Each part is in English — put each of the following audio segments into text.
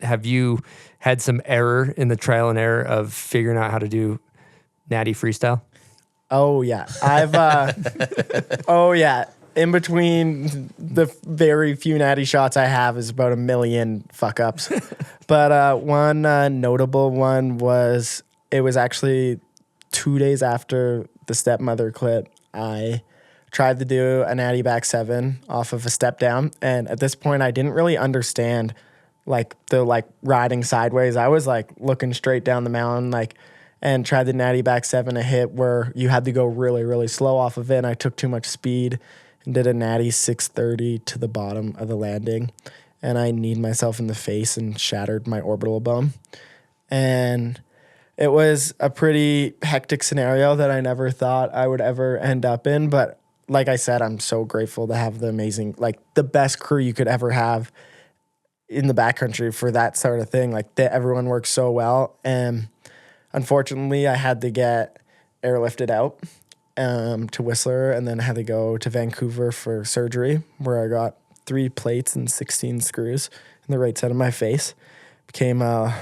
have you had some error in the trial and error of figuring out how to do natty freestyle? Oh yeah. In between the very few natty shots I have is about 1 million fuck ups. But one notable one was, it was actually 2 days after the stepmother clip. I tried to do a natty back 7 off of a step down. And at this point I didn't really understand like the like riding sideways. I was like looking straight down the mountain, like, and tried the natty back 7 a hit where you had to go really, really slow off of it. And I took too much speed and did a natty 630 to the bottom of the landing. And I kneed myself in the face and shattered my orbital bone. And it was a pretty hectic scenario that I never thought I would ever end up in. But like I said, I'm so grateful to have the amazing, like the best crew you could ever have in the backcountry for that sort of thing. Like everyone works so well. And unfortunately, I had to get airlifted out to Whistler, and then I had to go to Vancouver for surgery, where I got 3 plates and 16 screws in the right side of my face. Became a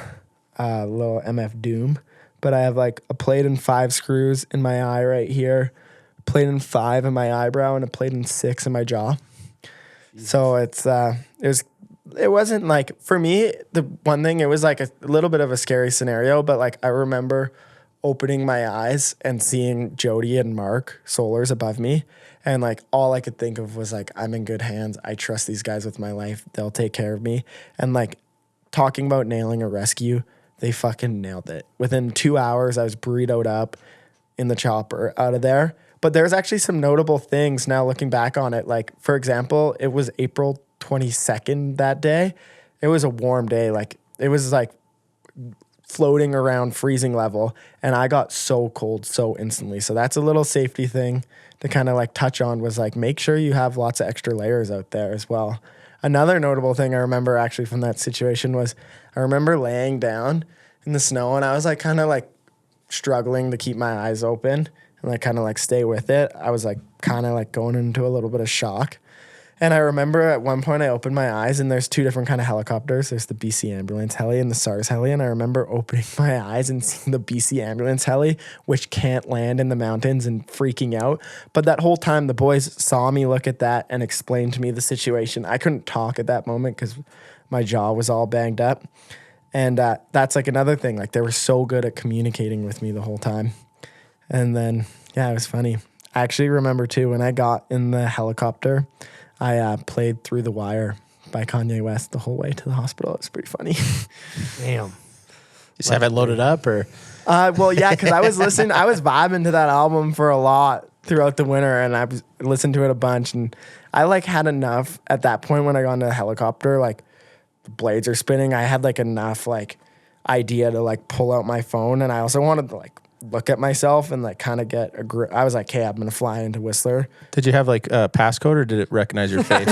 little MF Doom. But I have like a plate and 5 screws in my eye right here, a plate and 5 in my eyebrow, and a plate and 6 in my jaw. Jesus. So it wasn't like, for me, the one thing, it was like a little bit of a scary scenario, but like I remember opening my eyes and seeing Jody and Mark Solers above me. And like all I could think of was like, I'm in good hands. I trust these guys with my life. They'll take care of me. And like talking about nailing a rescue, they fucking nailed it. Within 2 hours, I was burritoed up in the chopper out of there. But there's actually some notable things now looking back on it. Like, for example, it was April 22nd that day. It was a warm day. Like, it was like floating around freezing level, and I got so cold so instantly. So that's a little safety thing to kind of like touch on, was like, make sure you have lots of extra layers out there as well. Another notable thing I remember actually from that situation was, I remember laying down in the snow, and I was like kind of like struggling to keep my eyes open and like kind of like stay with it. I was like kind of like going into a little bit of shock. And I remember at one point I opened my eyes, and there's 2 different kind of helicopters. There's the BC ambulance heli and the SARS heli. And I remember opening my eyes and seeing the BC ambulance heli, which can't land in the mountains, and freaking out. But that whole time the boys saw me look at that and explained to me the situation. I couldn't talk at that moment because my jaw was all banged up. And that's like another thing. Like, they were so good at communicating with me the whole time. And then, yeah, it was funny. I actually remember too, when I got in the helicopter, I played Through the Wire by Kanye West the whole way to the hospital. It was pretty funny. Damn. Just have it loaded up, or? Well, yeah, because I was vibing to that album for a lot throughout the winter, and I was listened to it a bunch, and I like had enough at that point when I got into the helicopter, like the blades are spinning. I had like enough like idea to like pull out my phone, and I also wanted to like look at myself and like kind of get a grip. I was like, hey, I'm gonna fly into Whistler. Did you have like a passcode, or did it recognize your face?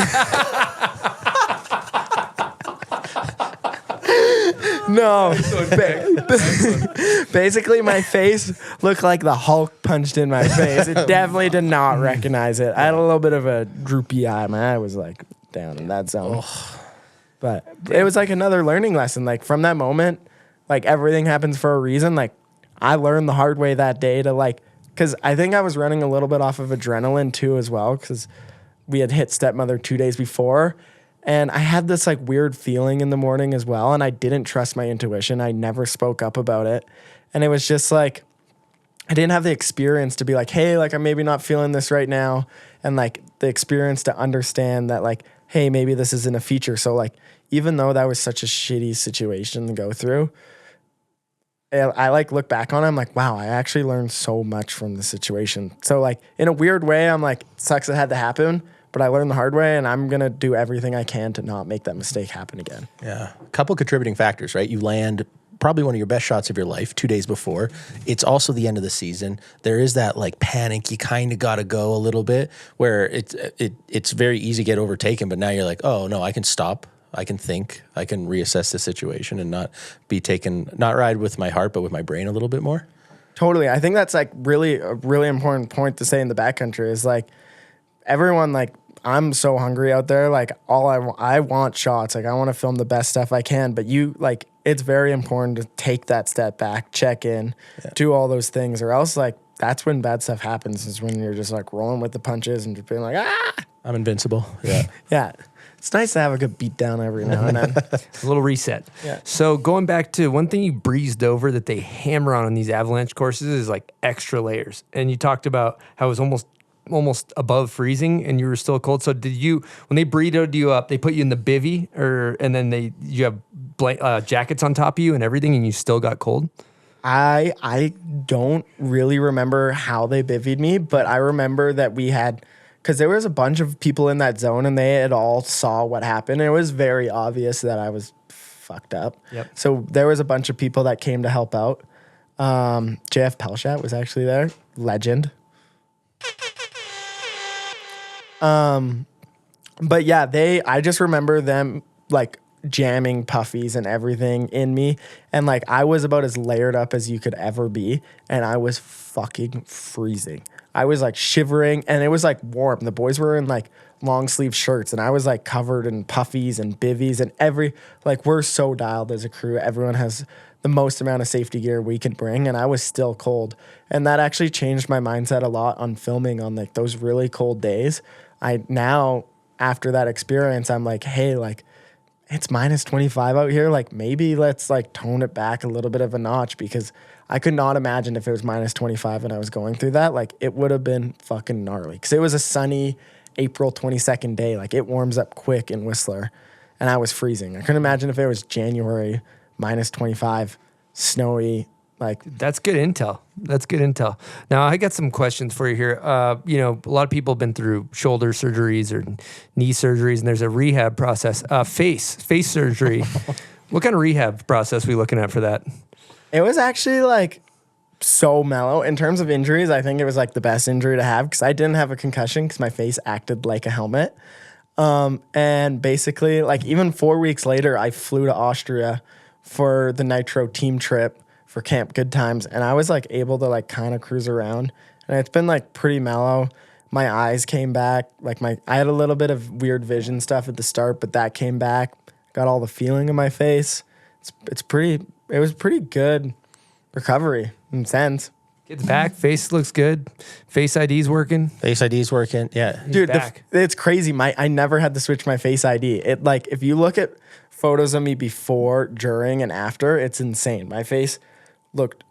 No. Basically, my face looked like the Hulk punched in my face. It definitely did not recognize it. I had a little bit of a droopy eye. My eye was like down in that zone. But it was like another learning lesson. Like, from that moment, like everything happens for a reason. Like, I learned the hard way that day to like, because I think I was running a little bit off of adrenaline too as well, because we had hit stepmother 2 days before. And I had this like weird feeling in the morning as well. And I didn't trust my intuition. I never spoke up about it. And it was just like, I didn't have the experience to be like, hey, like I'm maybe not feeling this right now. And like the experience to understand that like, hey, maybe this isn't a feature. So like, even though that was such a shitty situation to go through, I like look back on it, I'm like, wow, I actually learned so much from the situation. So like in a weird way, I'm like, sucks it had to happen, but I learned the hard way, and I'm going to do everything I can to not make that mistake happen again. Yeah. A couple contributing factors, right? You land probably one of your best shots of your life 2 days before. It's also the end of the season. There is that like panic. You kind of got to go a little bit, where it's very easy to get overtaken, but now you're like, oh no, I can stop. I can think, I can reassess the situation and not ride with my heart, but with my brain a little bit more. Totally. I think that's like a really important point to say in the backcountry is like, everyone, like, I'm so hungry out there. Like I want shots. Like I want to film the best stuff I can. But it's very important to take that step back, check in, do all those things, or else like that's when bad stuff happens. Is when you're just like rolling with the punches and just being like, I'm invincible. Yeah. yeah. It's nice to have a good beat down every now and then. A little reset. Yeah. So going back to one thing you breezed over that they hammer on these avalanche courses is like extra layers. And you talked about how it was almost above freezing and you were still cold. So when they burritoed you up, they put you in the bivvy and then you have jackets on top of you and everything and you still got cold? I don't really remember how they bivvied me, but I remember that we had, because there was a bunch of people in that zone and they had all saw what happened. And it was very obvious that I was fucked up. Yep. So there was a bunch of people that came to help out. JF Pelshat was actually there. Legend. But yeah, I just remember them like jamming puffies and everything in me. And like, I was about as layered up as you could ever be. And I was fucking freezing. I was like shivering and it was like warm. The boys were in like long sleeve shirts and I was like covered in puffies and bivvies and we're so dialed as a crew. Everyone has the most amount of safety gear we can bring. And I was still cold. And that actually changed my mindset a lot on filming on like those really cold days. Now after that experience, I'm like, hey, like it's minus 25 out here. Like maybe let's like tone it back a little bit of a notch because I could not imagine if it was minus 25 and I was going through that. Like it would have been fucking gnarly because it was a sunny April 22nd day. Like it warms up quick in Whistler and I was freezing. I couldn't imagine if it was January minus 25, snowy. Like that's good intel. That's good intel. Now I got some questions for you here. A lot of people have been through shoulder surgeries or knee surgeries, and there's a rehab process. Face surgery. What kind of rehab process are we looking at for that? It was actually like so mellow in terms of injuries. I think it was like the best injury to have because I didn't have a concussion because my face acted like a helmet. And basically, like even 4 weeks later, I flew to Austria for the Nitro team trip for Camp Good Times, and I was like able to like kind of cruise around, and it's been like pretty mellow. My eyes came back. I had a little bit of weird vision stuff at the start, but that came back. Got all the feeling in my face. It was pretty good recovery in a sense. Kid's back. Face looks good. Face ID's working. Face ID's working. Yeah. Dude, it's crazy. I never had to switch my Face ID. It like if you look at photos of me before, during, and after, it's insane. My face looked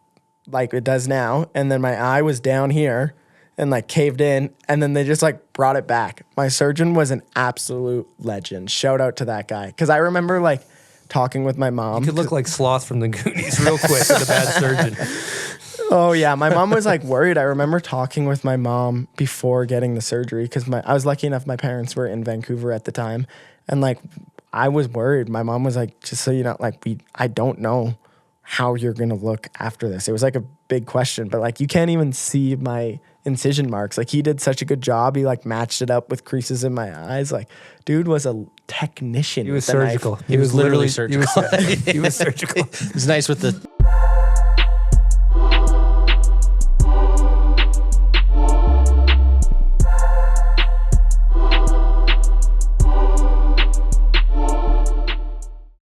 like it does now, and then my eye was down here and like caved in, and then they just like brought it back. My surgeon was an absolute legend. Shout out to that guy. Because I remember like talking with my mom. You could look like Sloth from the Goonies real quick with a bad surgeon. Oh yeah, my mom was like worried. I remember talking with my mom before getting the surgery because I was lucky enough my parents were in Vancouver at the time, and like I was worried. My mom was like, just so you know, like I don't know how you're gonna look after this. It was like a big question, but like you can't even see my incision marks. Like he did such a good job. He like matched it up with creases in my eyes. Like dude was a technician. He was surgical. He was literally surgical. He was surgical. It was nice with the